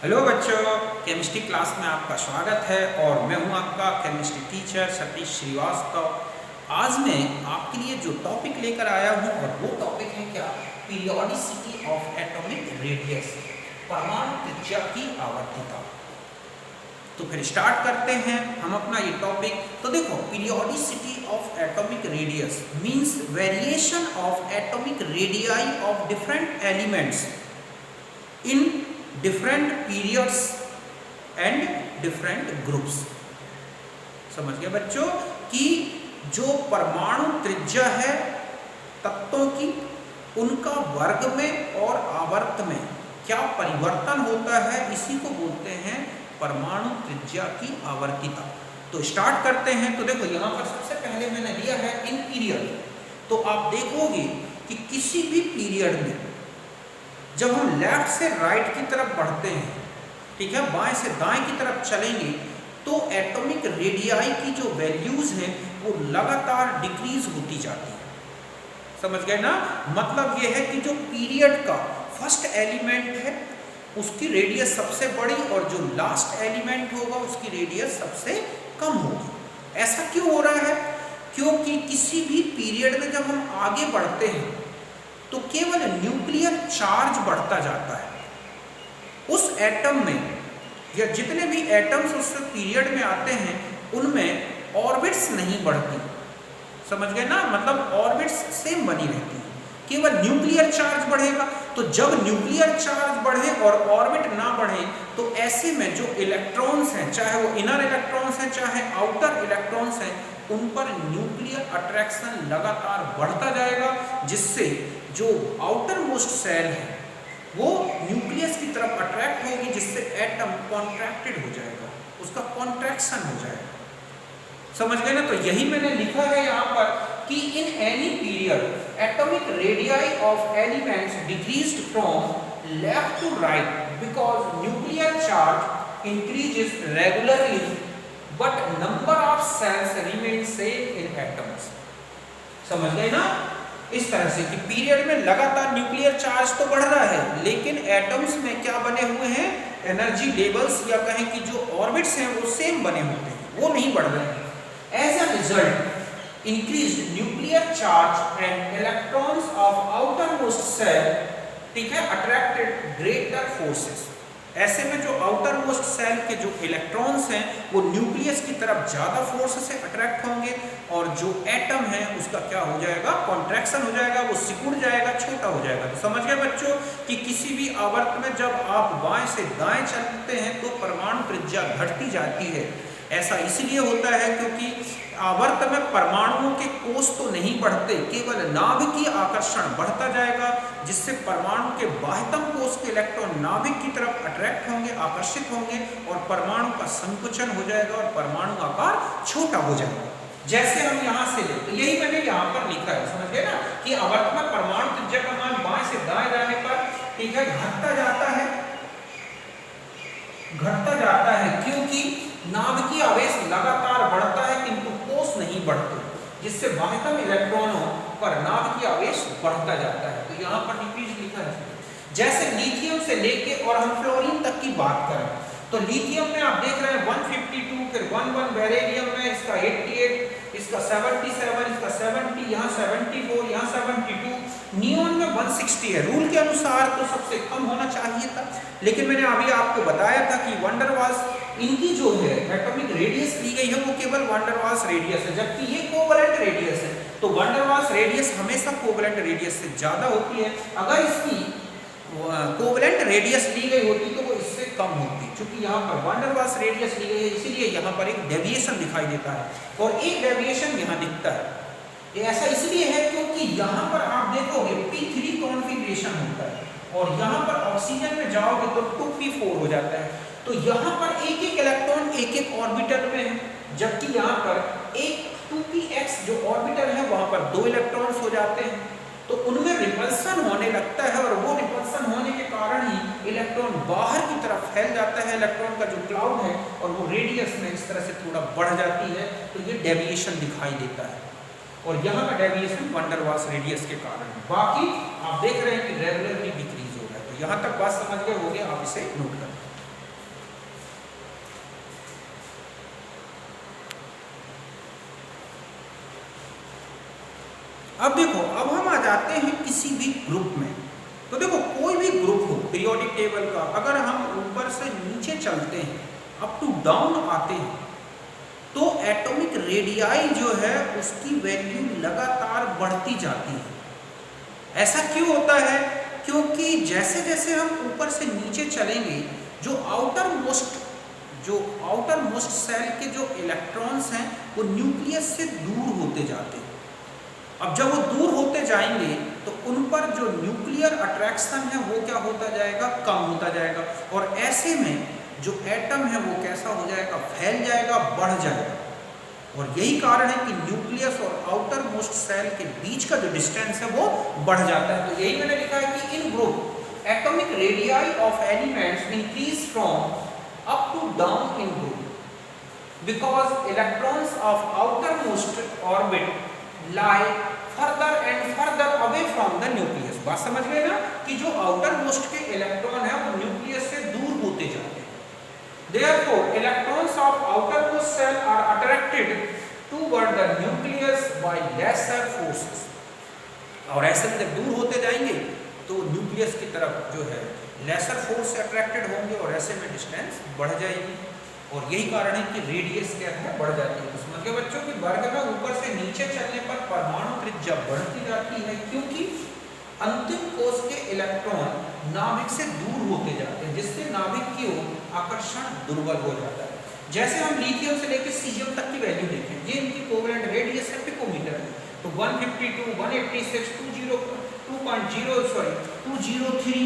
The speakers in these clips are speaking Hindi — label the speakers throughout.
Speaker 1: हेलो बच्चों, केमिस्ट्री क्लास में आपका स्वागत है और मैं हूं आपका केमिस्ट्री टीचर सतीश श्रीवास्तव। आज मैं आपके लिए जो टॉपिक लेकर आया हूं और वो टॉपिक है क्या, पीरियोडिसिटी ऑफ एटॉमिक रेडियस, परमाणु त्रिज्या की आवर्तता। तो फिर स्टार्ट करते हैं हम अपना ये टॉपिक। तो देखो, periodicity of atomic radius means variation of atomic radii of different elements in different periods and different groups. समझ गए बच्चों कि जो परमाणु त्रिज्या है तत्वों की, उनका वर्ग में और आवर्त में क्या परिवर्तन होता है, इसी को बोलते हैं परमाणु त्रिज्या की आवर्तिता। तो स्टार्ट करते हैं। तो देखो, यहाँ पर सबसे पहले मैंने लिया है इन पीरियड। तो आप देखोगे कि किसी भी पीरियड में जब हम लेफ्ट से राइट की तरफ बढ़ते हैं, ठीक है, बाएं से दाएं की तरफ चलेंगे, तो एटॉमिक रेडियाई की जो वैल्यूज हैं वो लगातार डिक्रीज होती जाती है। समझ गए ना? मतलब ये है कि जो पीरियड का फर्स्ट एलिमेंट है उसकी रेडियस सबसे बड़ी और जो लास्ट एलिमेंट होगा उसकी रेडियस सबसे कम होगी। ऐसा क्यों हो रहा है? क्योंकि किसी भी पीरियड में जब हम आगे बढ़ते हैं तो केवल न्यूक्लियर चार्ज बढ़ता जाता है। उस एटम में या जितने भी एटम्स उस पीरियड में आते हैं उनमें ऑर्बिट्स नहीं बढ़ती। समझ गए ना? मतलब ऑर्बिट्स सेम बनी रहती है, केवल न्यूक्लियर चार्ज बढ़ेगा। तो जब न्यूक्लियर चार्ज बढ़े और ऑर्बिट ना बढ़े तो ऐसे में जो इलेक्ट्रॉन्स हैं, चाहे वो इनर इलेक्ट्रॉन्स हैं चाहे आउटर इलेक्ट्रॉन्स हैं, उन पर न्यूक्लियर अट्रैक्शन लगातार बढ़ता जाएगा, जिससे जो आउटर मोस्ट सेल है वो न्यूक्लियस की तरफ अट्रैक्ट होगी, जिससे एटम कॉन्ट्रैक्टेड हो जाएगा, उसका कॉन्ट्रैक्शन हो जाएगा। समझ गए ना? तो यही मैंने लिखा है यहाँ पर कि in any period atomic radii of elements decreased from left to right because nuclear charge increases regularly but number of shells remain same in atoms. समझ गए ना? इस तरह से कि पीरियड में लगातार न्यूक्लियर चार्ज तो बढ़ रहा है, लेकिन एटम्स में क्या बने हुए हैं, एनर्जी लेवल्स या कहें कि जो ऑर्बिट्स हैं वो सेम बने होते हैं, वो नहीं बढ़ रहे हैं। As a result increased nuclear charge and electrons of outermost cell, ठीक है, attracted greater forces। ऐसे में जो आउटर मोस्ट सेल के जो इलेक्ट्रॉन्स हैं वो न्यूक्लियस की तरफ ज्यादा फोर्स से अट्रैक्ट होंगे और जो एटम है उसका क्या हो जाएगा, कॉन्ट्रैक्शन हो जाएगा, वो सिकुड़ जाएगा, छोटा हो जाएगा। तो समझ गए बच्चों कि किसी भी आवर्त में जब आप बाएं से दाएं चलते हैं तो परमाणु त्रिज्या घटती जाती है। ऐसा इसलिए होता है क्योंकि आवर्त में परमाणुओं के कोष तो नहीं बढ़ते, केवल नाभिकीय आकर्षण बढ़ता जाएगा, जिससे परमाणु के बाह्यतम कोष के इलेक्ट्रॉन नाभिक की तरफ अट्रैक्ट होंगे, आकर्षित होंगे और परमाणु का संकुचन हो जाएगा और परमाणु आकार छोटा हो जाएगा। जैसे हम यहाँ से ले, तो यही मैंने यहाँ पर लिखा है। समझ गए ना कि आवर्त में परमाणु त्रिज्या का मान बाएं से दाएं जाने पर, ठीक है, घटता जाता है क्योंकि नाभिकीय आवेश लगातार बढ़ता है किंतु कोष नहीं बढ़ते, जिससे बाह्यतम इलेक्ट्रॉनों पर नाभिकीय आवेश बढ़ता जाता है। तो यहाँ पर डिक्रीज लिखा है। जैसे लिथियम से लेके और हम फ्लोरीन तक की बात करें तो लिथियम में आप देख रहे हैं 152, फिर 11 बेरिलियम में इसका 88, इसका 77, इसका 70, यहाँ 74, यहाँ 72, नियोन में 160 है। रूल के अनुसार तो सबसे कम होना चाहिए था, लेकिन मैंने अभी आपको बताया था कि वंडर वाल्स इनकी जो है एटॉमिक रेडियस ली गई है वो केवल वंडर वाल्स रेडियस है, जबकि ये कोवलेंट रेडियस है। तो वंडर वाल्स रेडियस हमेशा कोवलेंट रेडियस से ज्यादा होती है। अगर इसकी कोवलेंट रेडियस ली गई होती तो वो इससे कम होती। क्योंकि यहाँ पर वंडर वाल्स रेडियस ली गई है, इसीलिए यहाँ पर एक डेविएशन दिखाई देता है और एक डेविएशन यहाँ दिखता है। ये ऐसा इसलिए है क्योंकि यहाँ पर आप देखोगे p3 कॉन्फ़िगरेशन होता है और यहाँ पर ऑक्सीजन में जाओगे तो 2p4 हो जाता है। तो यहाँ पर एक एक इलेक्ट्रॉन एक एक ऑर्बिटल में है, जबकि यहाँ पर एक 2px जो ऑर्बिटल है वहाँ पर 2 इलेक्ट्रॉन्स हो जाते हैं। तो उनमें रिपल्सन होने लगता है और वो रिपल्सन होने के कारण ही इलेक्ट्रॉन बाहर की तरफ फैल जाता है। इलेक्ट्रॉन का जो क्लाउड है और वो रेडियस में इस तरह से थोड़ा बढ़ जाती है, तो ये डेविएशन दिखाई देता है और यहाँ का डेविएशन वंडर वाल्स रेडियस के कारण है। बाकी आप देख रहे हैं कि रेगुलरली डिक्रीज हो रहा है। तो यहाँ तक बात समझ गए होंगे, आप इसे नोट करें। अब देखो, अब हम आ जाते हैं किसी भी ग्रुप में। तो देखो, कोई भी ग्रुप हो पीरियोडिक टेबल का, अगर हम ऊपर से नीचे चलते हैं, अप टू डाउन आते हैं, तो एटॉमिक रेडियाई जो है उसकी वैल्यू लगातार बढ़ती जाती है। ऐसा क्यों होता है? क्योंकि जैसे जैसे हम ऊपर से नीचे चलेंगे, जो आउटर मोस्ट सेल के जो इलेक्ट्रॉन्स हैं वो न्यूक्लियस से दूर होते जाते हैं। अब जब वो दूर होते जाएंगे तो उन पर जो न्यूक्लियर अट्रैक्शन है वो क्या होता जाएगा? कम होता जाएगा। और ऐसे में जो एटम है वो कैसा हो जाएगा? फैल जाएगा, बढ़ जाएगा। और यही कारण है कि न्यूक्लियस और आउटर मोस्ट सेल के बीच का जो डिस्टेंस है वो बढ़ जाता है। तो यही मैंने लिखा है कि in group atomic radii of elements increase from up to down in group because electrons of outermost orbit lie further and further away from the nucleus. बात समझ गए ना कि जो आउटर मोस्ट के इलेक्ट्रॉन है वो न्यूक्लियस से दूर होते जाते हैं। Therefore, electrons of outermost cell are attracted toward the nucleus by lesser forces. और ऐसे में जब दूर होते जाएंगे तो न्यूक्लियस की तरफ जो है लेसर फोर्स से अट्रैक्टेड होंगे और ऐसे में डिस्टेंस बढ़ जाएगी। और यही कारण है कि रेडियस क्या है? बढ़ जाती है। तो समझिए बच्चों कि वर्ग में ऊपर से नीचे चलने पर परमाणु त्रिज्या बढ़ती जाती है, क्योंकि अंतिम कोश के इलेक्ट्रॉन नाभिक से दूर होते जाते हैं, जिससे नाभिक की ओर आकर्षण दुर्बल हो जाता है। जैसे हम लिथियम से लेकर सीजियम तक की वैल्यू देखें, ये इनकी कोवेलेंट रेडियस है पिकोमीटर में। तो 152, 186, 203,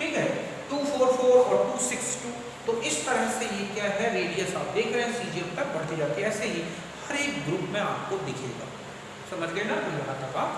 Speaker 1: ठीक है, 244 और 262। तो इस तरह से ये क्या है? रेडियस आप देख रहे हैं सीजियम तक बढ़ती जाती है। ऐसे ही हर एक ग्रुप में आपको दिखेगा। समझ गए ना? तो यहाँ तक आप